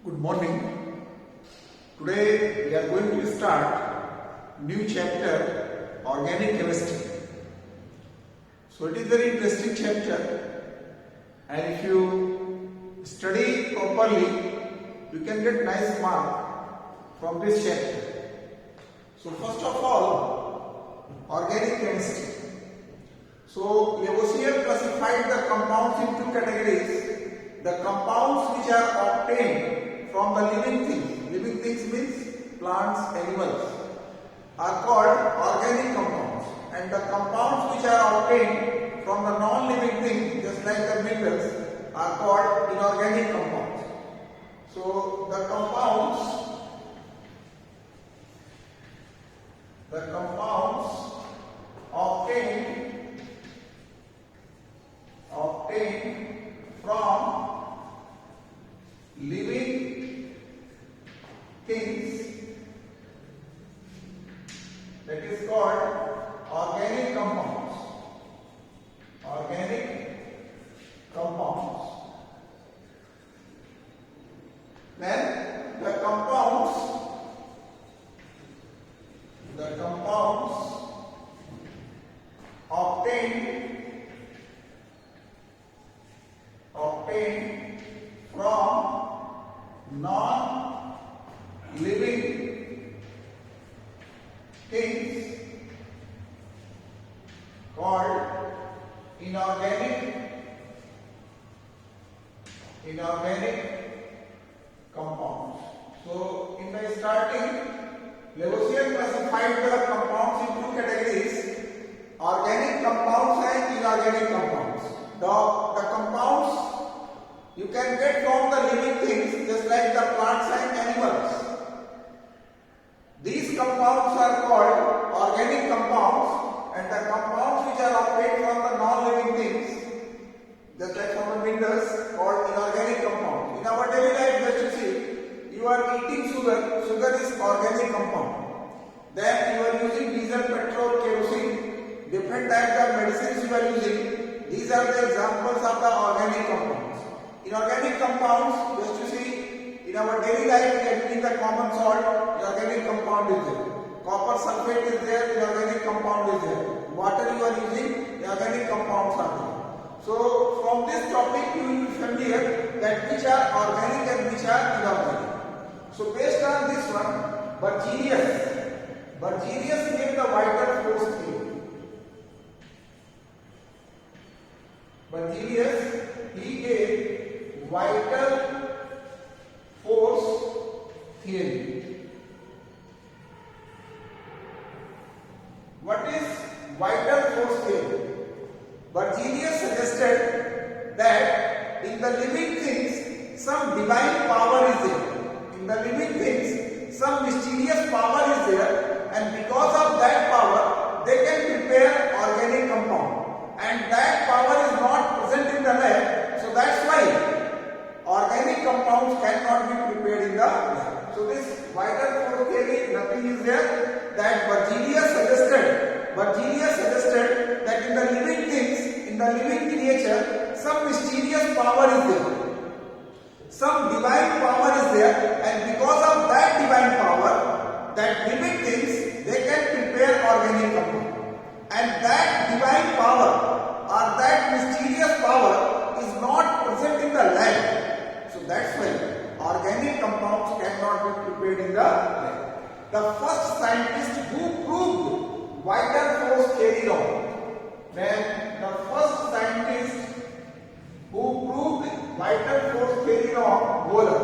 Good morning. Today we are going to start new chapter, organic chemistry. So it is very interesting chapter, and if you study properly, you can get nice mark from this chapter. So first of all, organic chemistry. So Lavoisier classified the compounds into categories. The compounds which are obtained from the living things. Living things means plants, animals, are called organic compounds, and the compounds which are obtained from the non-living things, just like the minerals, are called inorganic compounds. So the compounds obtained from living things, that is called organic compounds. Then the compounds obtained from non-living things called inorganic compounds. So in the starting, Lavoisier classified the compounds into two categories: organic compounds and inorganic compounds. The compounds you can get from the living things, just like the plants and animals. These compounds are called organic compounds, and the compounds which are obtained from the non-living things, just like from the minerals, called inorganic compounds. In our daily life, just you see, you are eating sugar. Sugar is organic compound. Then you are using diesel, petrol, kerosene, different types of medicines you are using. These are the examples of the organic compounds. Inorganic compounds, just you see, in our daily life, in the common salt, inorganic compound is there. Copper sulfate is there, inorganic compound is there. Water you are using, inorganic compounds are there. So from this topic, you will be familiar that which are organic and which are inorganic. So based on this one, Berzelius gave the vital force theory. Berzelius, he gave vital force theory. What is vital force theory? Berzelius suggested that in the living things some divine power is there. In the living things some mysterious power is there, and because of that power they can prepare organic compound, and that power is not present in the lab. So that's why organic compounds cannot be prepared in the lab. So this vital force theory, nothing is there, that Berzelius suggested that in the living things, in the living creature, some mysterious power is there. Some divine power is there, and because of that divine power, that living things, they can prepare organic compound. And that divine power or that mysterious power is not present in the lab. So that's why organic compounds cannot be prepared in the lab. The first scientist who proved vital force theory law, then the first scientist who proved vital force theory law, Wohler,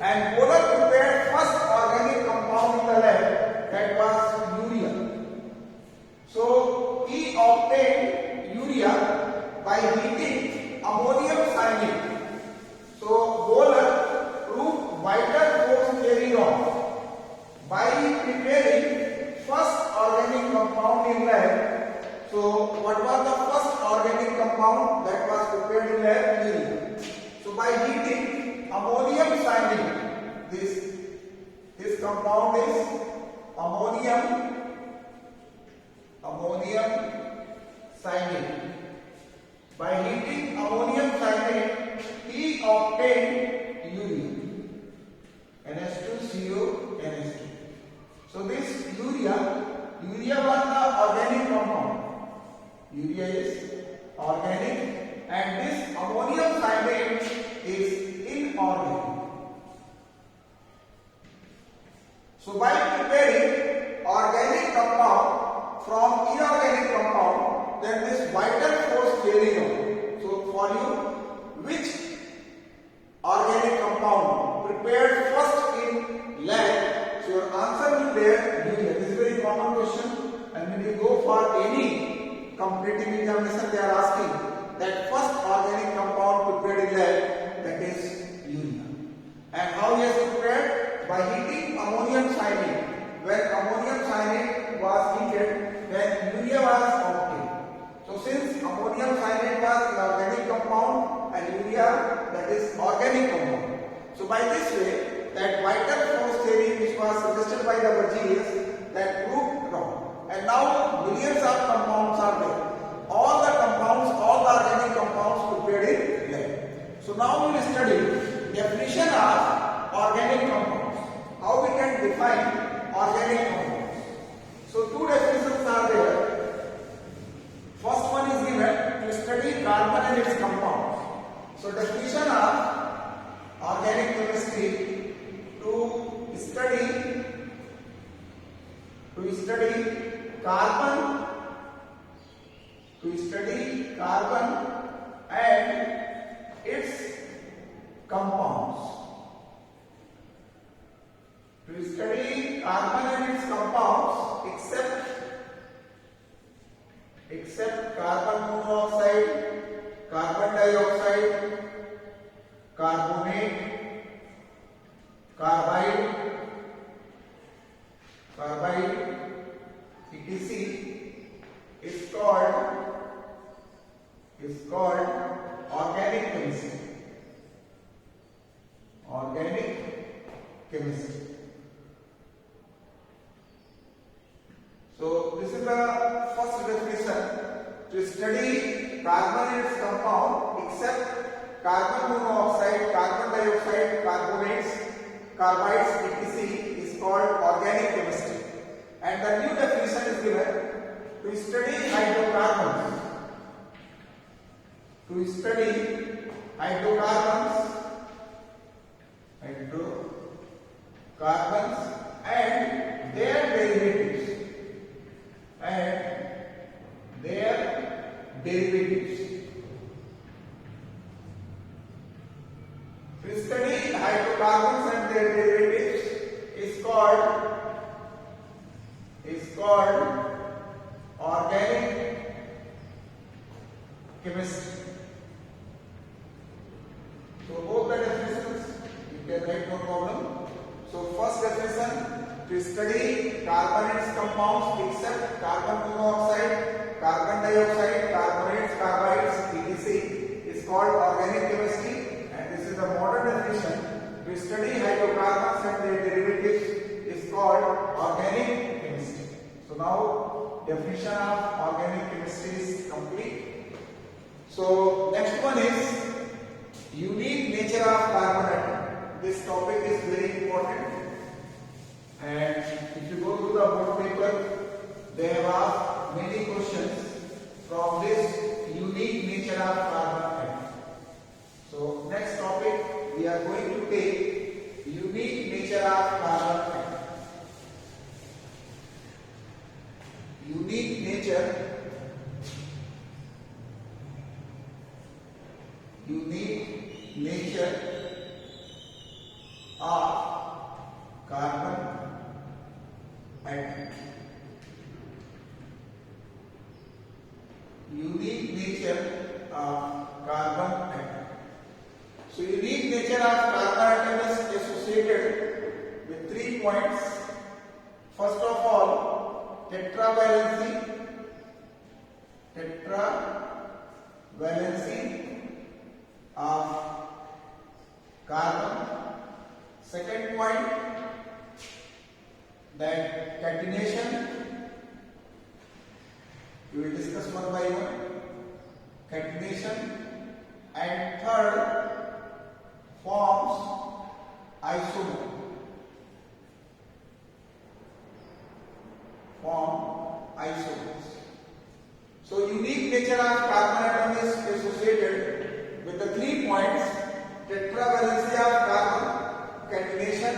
and Wohler prepared first organic compound in the lab, that was urea. So he obtained urea by heating ammonium cyanide. So Wohler proved vital force theory law by preparing first organic compound in lab. So what was the first organic compound that was prepared in lab? Urea. So by heating ammonium cyanide, this compound is ammonium cyanide. By heating ammonium cyanide, he obtained urea. stereochemistry. So this urea was the organic compound. Urea is organic and this ammonium cyanide is inorganic. So by preparing organic compound from inorganic compound, then this vital force theory. So for you, which organic compound prepared first in lab? So your answer will be there, urea. This is a very common question, and when you go for any competitive examination, they are asking that first organic compound prepared in lab, that is urea. And how he has prepared? By heating ammonium cyanide. When ammonium cyanide was heated, then urea was obtained. So since ammonium cyanide was an organic compound and urea, that is organic compound. So by this way, that vital force theory which was suggested by the Berzelius, that proved wrong. And now millions of compounds are there. All the compounds, all the organic compounds prepared in lab. So now we will study definition of organic compounds. How we can define organic compounds. So two definitions are there. First one is given to study carbon and its compounds. So definition of organic chemistry to study carbon and its compounds. To study carbon and its compounds except carbon monoxide, carbon dioxide, carbonate, carbide, etc. is called organic chemistry. So this is the first definition. To study carbon and its compound except carbon monoxide, carbon dioxide, carbonates, carbides, etc. is called organic chemistry. And the new definition is given to study hydrocarbons. And their derivatives. To study hydrocarbons and their derivatives is called organic chemistry. So both the definitions you can write, no problem. So first definition, to study carbon and its compounds except carbon monoxide, carbon dioxide, carbonates, carbides, etc. is called organic chemistry, and this is the modern definition. To study hydrocarbons and their derivatives is called organic chemistry. So now definition of organic chemistry is complete. So next one is unique nature of carbon atom. This topic is very important, and if you go to the board paper, they have asked many questions from this unique nature of carbon atom. So next topic we are going to take unique nature of carbon atom. Unique nature of carbon atom. Unique nature of carbon atom. So unique nature of carbon atom is associated with 3 points. First of all, tetravalency of carbon. Second point, that catenation. We will discuss one by one. Catenation. And third, forms isomer. unique nature of carbon atom is associated with the 3 points: tetravalency of carbon, catenation,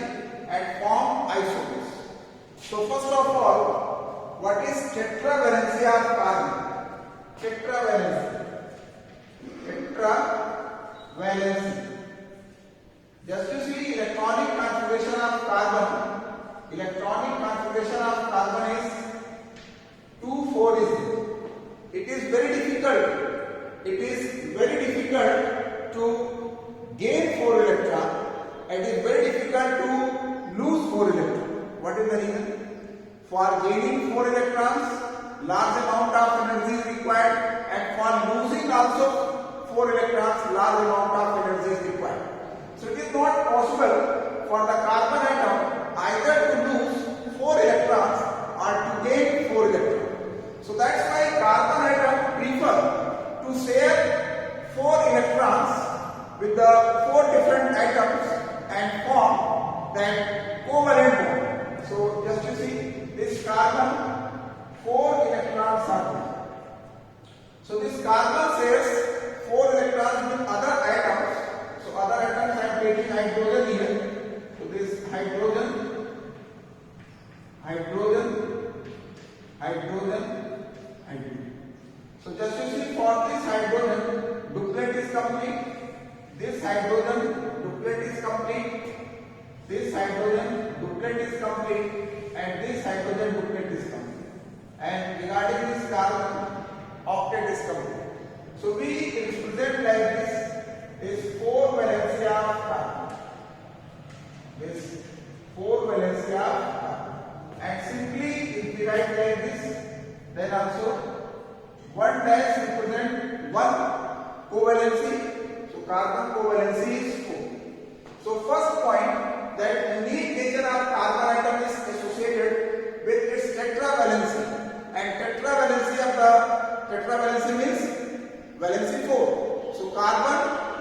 and form isomers. So first of all, what is tetravalency of carbon? Tetravalency. Just to see electronic configuration of carbon. Electronic configuration of carbon is 2,4 is there. It is very difficult. It is very difficult to gain 4 electron. It is very difficult to lose 4 electron. What is the reason? For gaining 4 electrons, large amount of energy is required, and for losing also 4 electrons, large amount of energy is required. So it is not possible for the carbon atom either to lose 4 electrons or to gain 4 electrons. So that's why carbon atom prefer to share 4 electrons with the 4 different atoms and form that covalent bond. So just to see this carbon, 4 electrons are there. So this carbon shares 4 electrons with other atoms. So other atoms I am taking hydrogen here. So this hydrogen, hydrogen, hydrogen, hydrogen. So just to see for this hydrogen, duplet is complete. This hydrogen, duplet is complete. This hydrogen, duplet is complete. And this hydrogen, duplet is complete. And regarding this carbon, octet is complete. So we represent like this is 4 valency of carbon. This 4 valency of carbon. And simply if we write like this, then also 1 dash represent 1 covalency. So carbon covalency is 4. So first point, that unique nature of carbon atom is associated with its tetravalency. And tetravalency of the tetravalency means valency 4. So carbon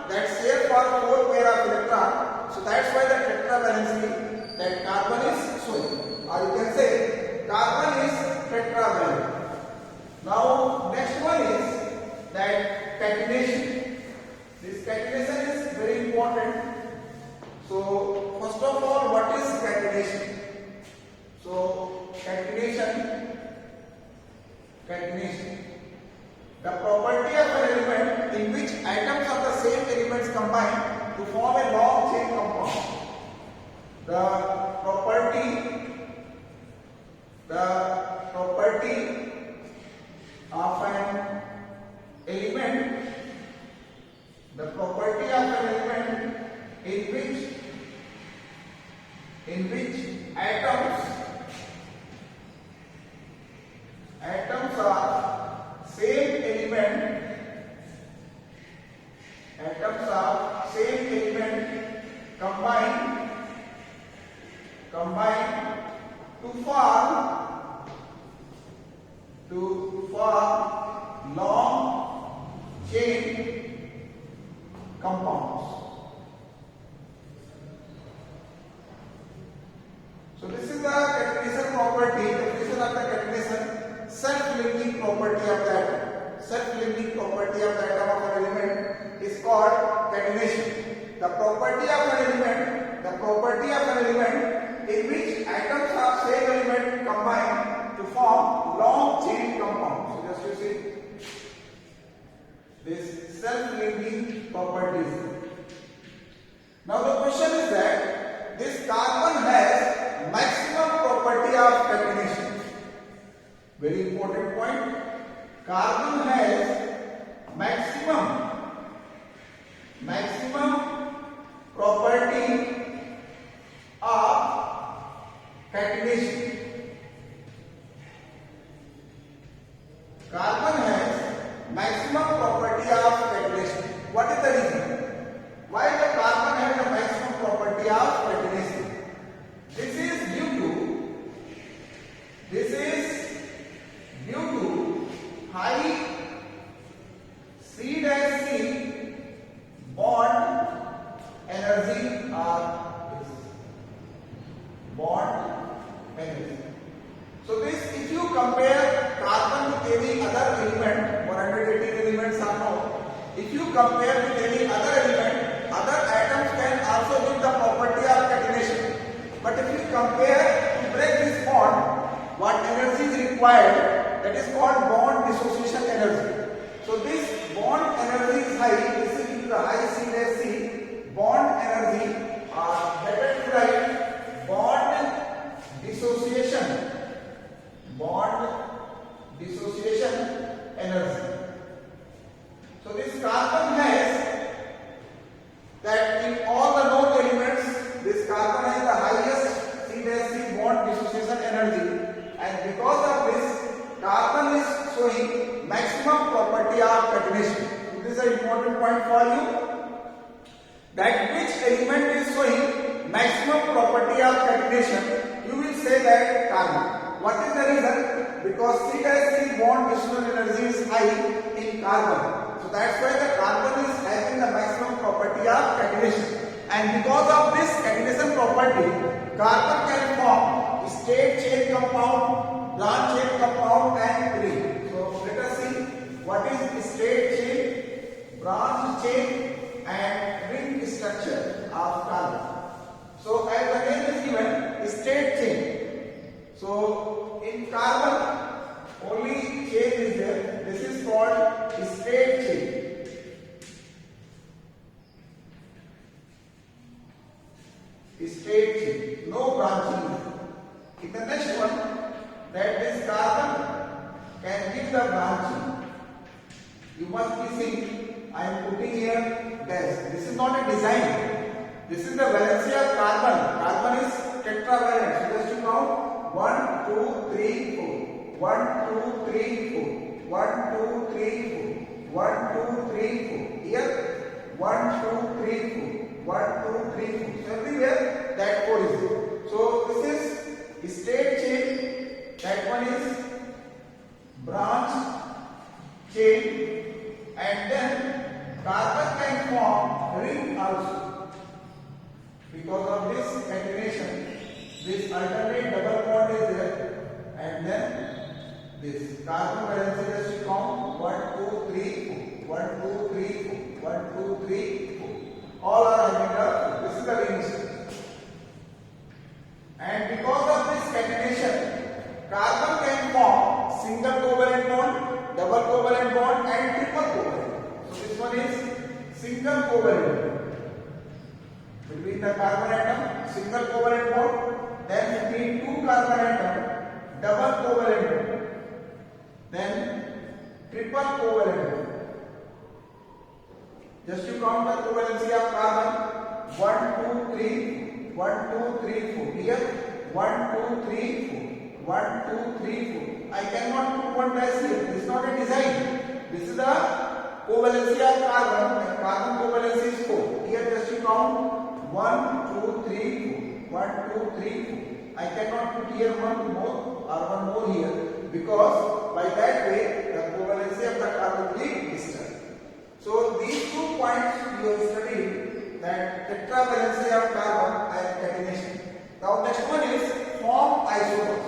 that share for 4 pair of electron. So that's why the tetravalency that carbon is showing. Or you can say carbon is tetravalent. Now next one is that catenation. This catenation is very important. So first of all, what is catenation? So catenation. The property of an element in which atoms of the same elements combine to form a long chain compound. The property of an element, in which atoms are same element combine to form long chain compounds. So this is the catenation property. Definition of the catenation: self-linking property of the atom. Self-linking property of the atom of an element is called catenation. The property of an element in which atoms of same element combine to form long chain compounds. So just to see this self-linking properties. Now the question is that this carbon has maximum property of catenation. Very important point. Carbon has maximum property of catenation. Carbon has maximum property of catenation. What is the reason? Why the carbon has the maximum property of catenation? This is due to high C-C bond energy or bond energy. So this, if you compare carbon with any other element, compare with any other element, other atoms can also give the property of catenation. But if we compare to break this bond, what energy is required? That is called bond dissociation energy. So this bond energy is high. This is due to the high C dash C. Bond energy, better to write bond dissociation. Bond dissociation energy. So this carbon has that in all the known elements, this carbon has the highest C dash C bond dissociation energy, and because of this, carbon is showing maximum property of catenation. So this is an important point for you. That which element is showing maximum property of catenation, you will say that carbon. What is the reason? Because C dash C bond dissociation energy is high in carbon. So that's why the carbon is having the maximum property of catenation. And because of this catenation property, carbon can form straight chain compound, branch chain compound and ring. So let us see what is straight chain, branch chain and ring structure of carbon. So as the name is given, straight chain. So in carbon only chain is there. This is called straight chain. Straight chain, no branching. In the next one, that this carbon can give the branching. You must be seeing, I am putting here dash. This is not a design. This is the valency of carbon. Carbon is tetravalent. So just to count 1, 2, 3, 4. 1, 2, 3, 4. 1, 2, 3, 4. 1, 2, 3, 4. Here 1, 2, 3, 4. 1, 2, 3, 4. So everywhere that 4 is there. So this is straight chain. That one is branch chain. And then carbon can form ring also. Because of this catenation, this alternate double bond is there, and then this carbon valence is count 1, 2, 3, 4. 1, 2, 3, 4. 1, 2, 3, 4. All are having this is the ring structure. And because of this catenation, carbon can form single covalent bond, double covalent bond, and triple covalent. So this one is single covalent. Between the carbon atom, single covalent bond, then between two carbon atom, double covalent bond, then triple covalent bond. Just to count the covalency of carbon, 1, 2, 3, 1, 2, 3, 4. Here 1, 2, 3, 4. 1, 2, 3, 4. I cannot put one dash here. This is not a design. This is the covalency of carbon, and carbon covalency is 4. Here just to count 1, 2, 3, 4. 1, 2, 3, 4. I cannot put here one more or one more here, because by that way the covalency of the carbon will be disturbed. So these 2 points you have studied, that tetravalency of carbon and catenation. Now next one is form isomers.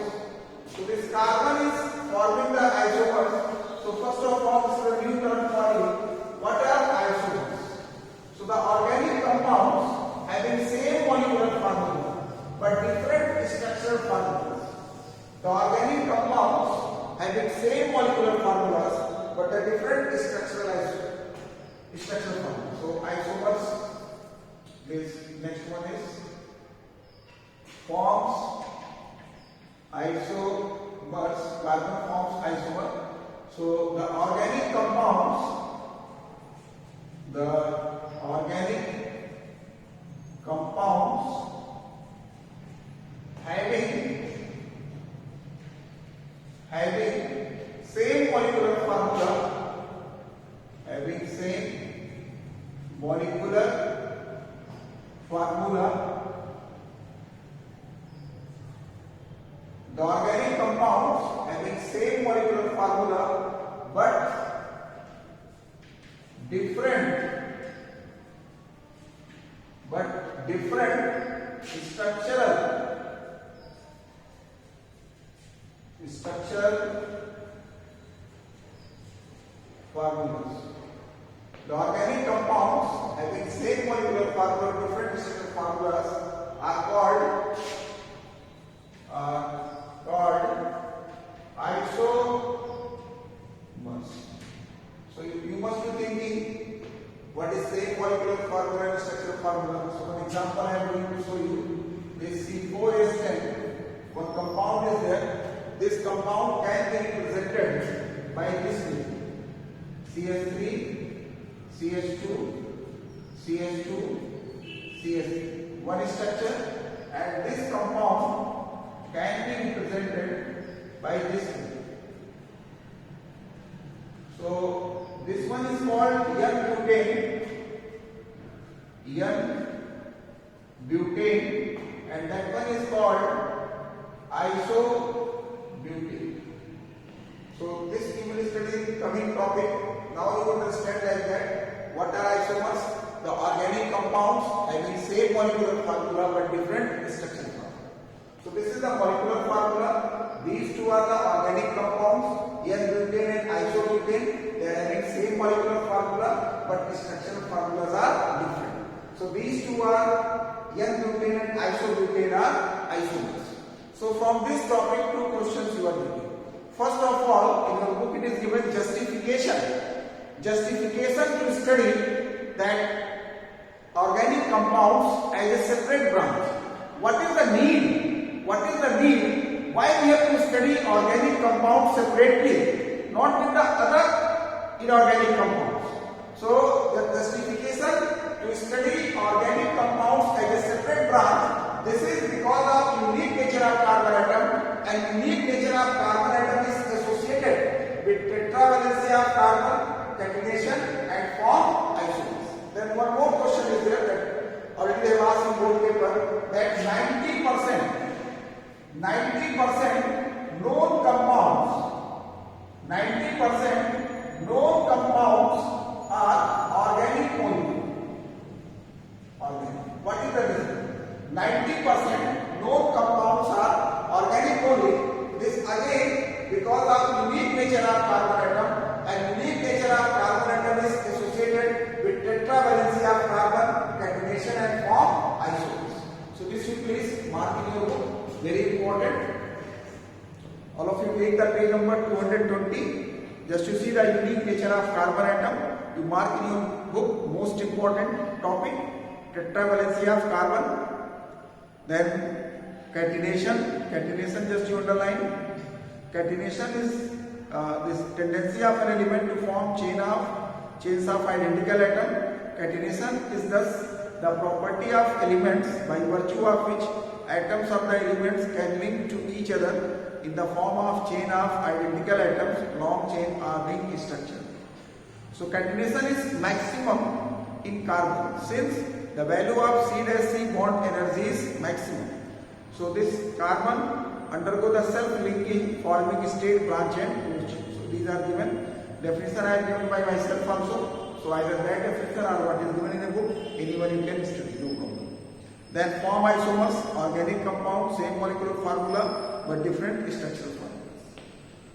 So this carbon is forming the isomers. So first of all, this is a new term for you. What are isomers? So the organic compounds having same molecular formula but different structural formulas. The organic compounds having same molecular formulas but a different structural formula. So isomers. This next one is forms isomers. Carbon forms isomer. So the organic compounds having same molecular formula, the organic compounds having same molecular formula but different structural formulas. The organic compounds having same molecular formula, different structural formulas are called isomers. So you must be thinking what is same molecular formula and structural formula. So one example I am going to show you. This C4H10, one compound is there. This compound can be represented by this way: CH3, CH2, CH2, CH3. One structure, and this compound can be represented by this way. So this one is called N-butane, and that one is called isobutane. So this we will study in coming topic. Now you understand like that. What are isomers? The organic compounds having same molecular formula but different structural formula. So this is the molecular formula. These two are the organic compounds, N-butane and isobutane. They are having same molecular formula but the structural formulas are different. So these two are N-butane and isobutane are isomers. So from this topic, two questions you are getting. First of all, in your book it is given justification. Justification to study that organic compounds as a separate branch. What is the need? What is the need? Why we have to study organic compounds separately, not with the other inorganic compounds? So the justification to study organic compounds as a separate branch. This is because of unique nature of carbon atom, and unique nature of carbon atom is associated with tetravalency of carbon, catenation and form isomers. Then one more question is there that already they have asked in board paper, that 90% known compounds are organic only. Organic. What is the reason? 90% known compounds are organic only. This again because of unique nature of carbon atom, and unique nature of carbon atom is associated with tetravalency of carbon, catenation and form isomers. So this you please mark in your book, very important. All of you take the page number 220. Just to see the unique nature of carbon atom, you mark in your book most important topic, tetravalency of carbon. Then catenation just you underline. Catenation is this tendency of an element to form chains of identical atom. Catenation is thus the property of elements by virtue of which atoms of the elements can link to each other in the form of chain of identical atoms, long chain or ring structure. So catenation is maximum in carbon since the value of C-C bond energy is maximum. So this carbon undergo the self-linking forming state, branch and group. So these are given. Definition I have given by myself also. So either that definition or what is given in a book, anyone you can study, no problem. Then form isomers, organic compound, same molecular formula but different structural formulas.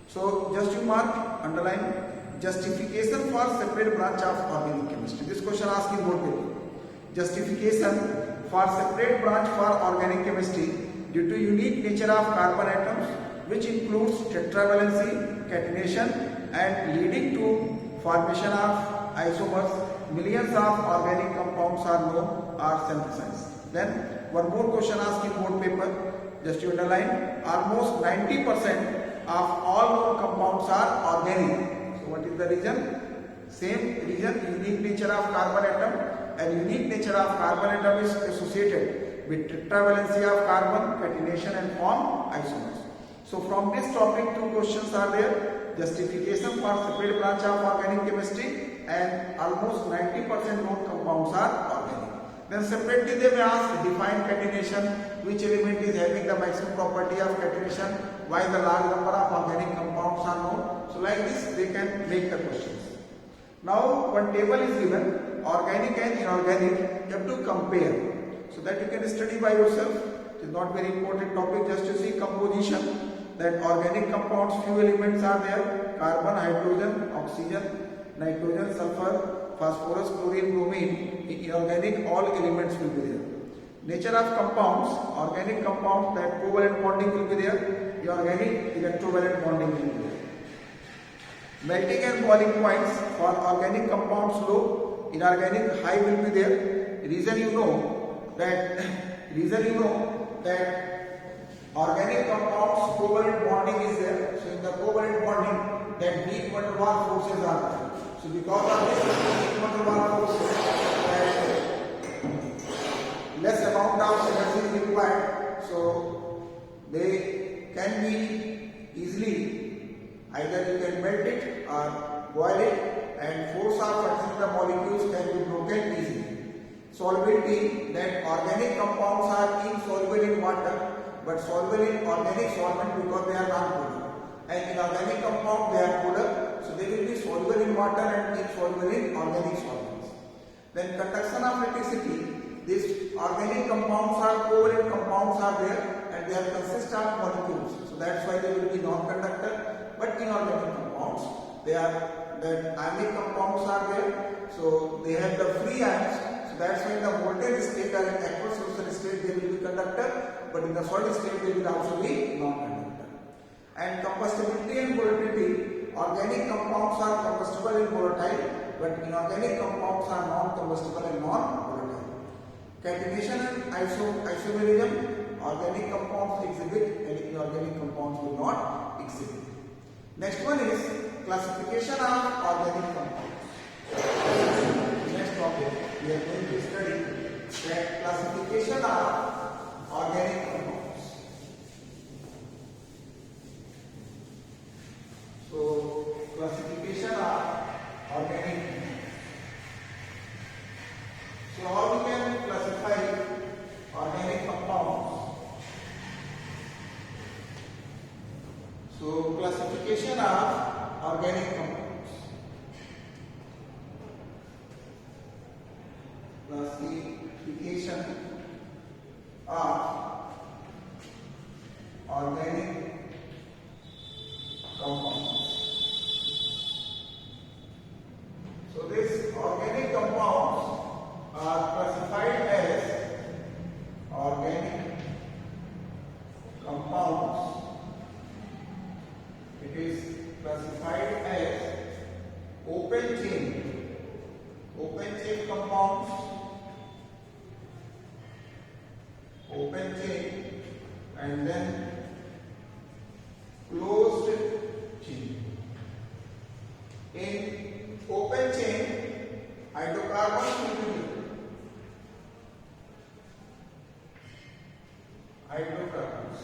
So just you mark, underline, justification for separate branch of organic chemistry. This question asked in board paper. Justification for separate branch for organic chemistry due to unique nature of carbon atoms, which includes tetravalency, catenation and leading to formation of isomers. Millions of organic compounds are known or synthesized. Then one more question asked in board paper, just you underline, almost 90% of all known compounds are organic. So what is the reason? Same reason, unique nature of carbon atom, and unique nature of carbon atom is associated with tetravalency of carbon, catenation and form isomers. So from this topic, two questions are there: justification for separate branch of organic chemistry, and almost 90% known compounds are organic. Then separately they may ask, define catenation, which element is having the maximum property of catenation, why the large number of organic compounds are known. So like this they can make the questions. Now one table is given, organic and inorganic, you have to compare. So that you can study by yourself. It is not very important topic, just to see composition. That organic compounds, few elements are there: carbon, hydrogen, oxygen, nitrogen, sulfur, phosphorus, chlorine, bromine. In inorganic, all elements will be there. Nature of compounds, organic compounds, that covalent bonding will be there. Inorganic, electrovalent bonding will be there. Melting and boiling points for organic compounds low, inorganic high will be there. Reason you know that organic compounds covalent bonding is there. So in the covalent bonding, that weak van der Waals forces are there. So because of this weak van der Waals forces, less amount of energy is required. So they can be easily, either you can melt it or boil it, and force of touching the molecules can be broken easily. Solubility, that organic compounds are insoluble in water but soluble in organic solvent because they are non-polar. And in organic compound they are polar, so they will be soluble in water and insoluble in organic solvents. Then conduction of electricity, these organic compounds are covalent compounds are there and they are consist of molecules. So that's why they will be non-conductor. But inorganic compounds, the ionic compounds are there, so they have the free ions. So that's why in the molten state or in aqueous solution state they will be conductor, but in the solid state they will also be non-conductor. And combustibility and volatility, organic compounds are combustible and volatile, but inorganic compounds are non-combustible and non-volatile. Catenation and isomerism, organic compounds exhibit and inorganic compounds will not exhibit. Next one is classification of organic compounds. Next topic we are going to study that classification of organic compounds. So classification of organic compounds. So how we can classify organic compounds? So classification of organic compounds. Classification of organic compounds. So these organic compounds are classified as organic compounds. It is classified as open chain compounds, open chain, and then closed chain. In open chain, hydrocarbons will be there. Hydrocarbons.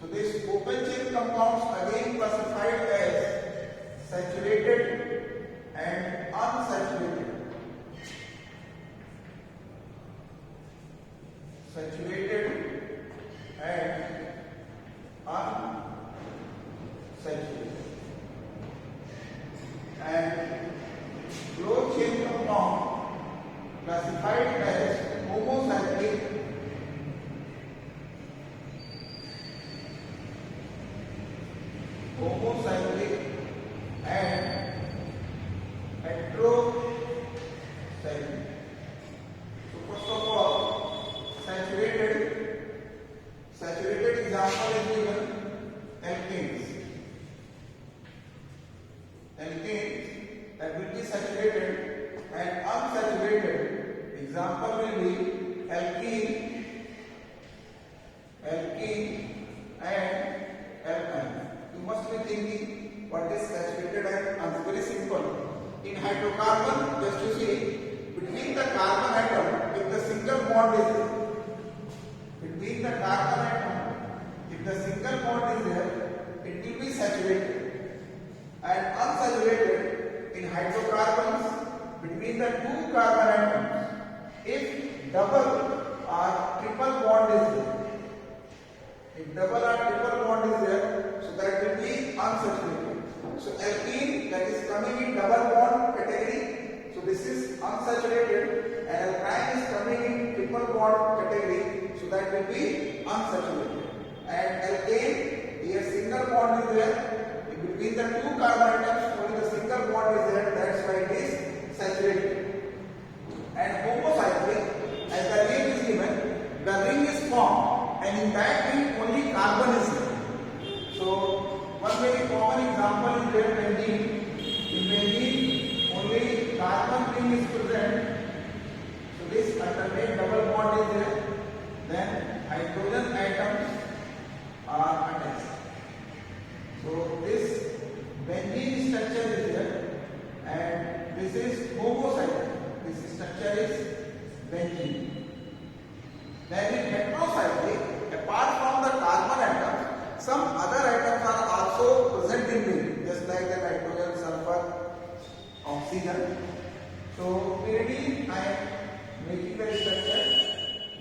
So these open chain compounds again classified as saturated and unsaturated. Saturated and unsaturated. And closed chain compound classified as homocyclic and heterocyclic. So first of all, saturated example is given alkanes. Alkanes that will be saturated, and unsaturated example will be alkene and alkyne. You must be thinking what is saturated and unsaturated. Very simple. In hydrocarbon, just you see, between the carbon atom, if the single bond is there, between the carbon atom, if the single bond is there, it will be saturated. And unsaturated in hydrocarbons, between the two carbon atoms, if double or triple bond is there, if double or triple bond is there, so that will be unsaturated. So alkene, that is coming in double bond category, so this is unsaturated, and alkyne is coming in triple bond category, so that will be unsaturated. And alkane, here single bond is there, between the two carbon atoms only the single bond is there, that's hydrogen is present, so this alternate double bond is there, then hydrogen atoms are attached. So this benzene structure is there, and this is homocycle. This structure is benzene. Then in heterocyclic, apart from the carbon atoms, some other atoms are also present in ring, just like the nitrogen, sulfur, oxygen. So pyridine, I am making the structure.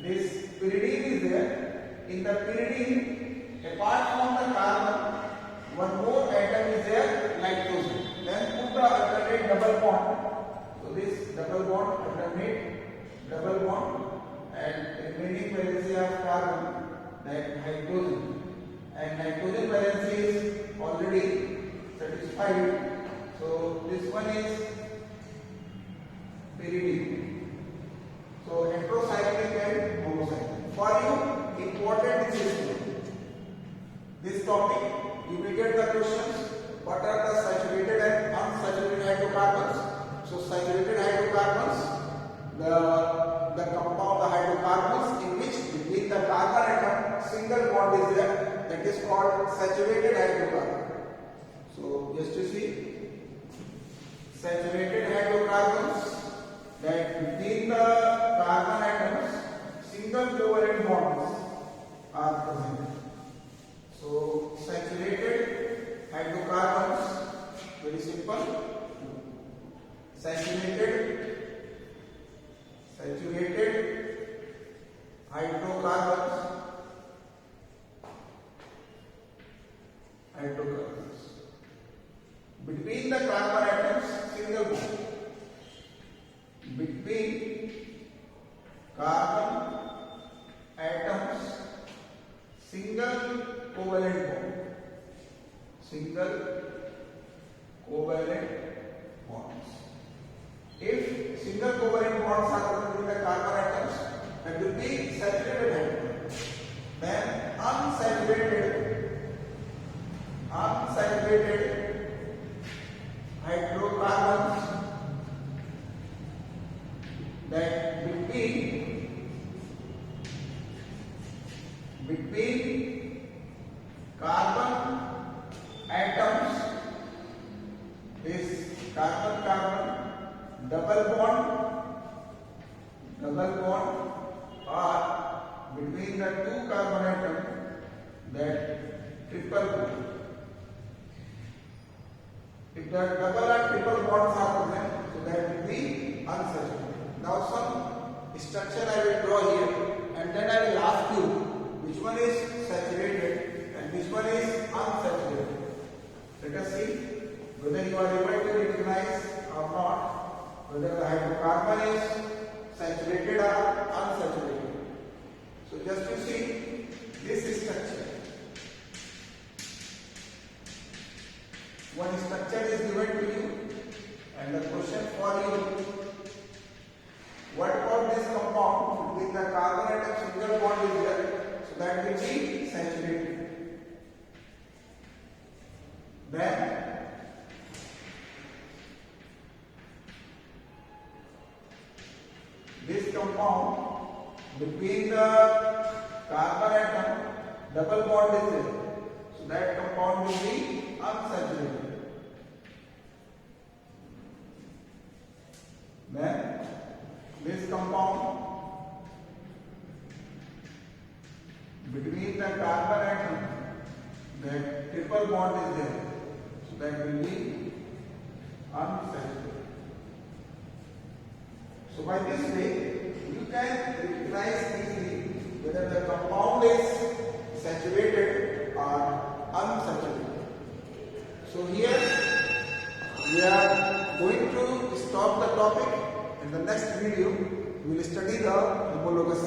This pyridine is there. In the pyridine, apart from the carbon, one more atom is there, nitrogen. Then put the alternate double bond. So this double bond, alternate double bond, and remaining valency of carbon, that hydrogen. And nitrogen valency is already satisfied. So this one is pyridine. So heterocyclic and homocyclic. For you, important is this topic. You will get the questions. What are the saturated and unsaturated hydrocarbons? So saturated hydrocarbons, the compound, the hydrocarbons in which between the carbon atom single bond is there, that is called saturated hydrocarbon. So just to see, saturated hydrocarbons, that between the carbon atoms single covalent bonds are present. So saturated hydrocarbons, very simple. Saturated hydrocarbons, between the carbon atoms single bond, between carbon atoms single covalent bond, single covalent bonds. If single covalent bonds are between the carbon atoms, that will be saturated hydrocarbons. Then unsaturated hydrocarbons, that between carbon atoms, this carbon double bond are between the two carbon atoms, that triple bond. If the double and triple bonds are present, so that will be unsaturated. Now some structure I will draw here, and then I will ask you which one is saturated and which one is unsaturated. Let us see whether you are able to recognize or not, whether the hydrocarbon is saturated or unsaturated. So just to see this structure, one structure is given to you, and the question for you, what about this compound between the carbon atom single bond is there, so that will be saturated. Then this compound between the carbon atom double bond is there, so that compound will be unsaturated. Then this compound between the carbon atom, that triple bond is there, so that will be unsaturated. So by this way, you can recognize easily whether the compound is saturated or unsaturated. So here we are going to stop the topic. In the next video, we will study the homologous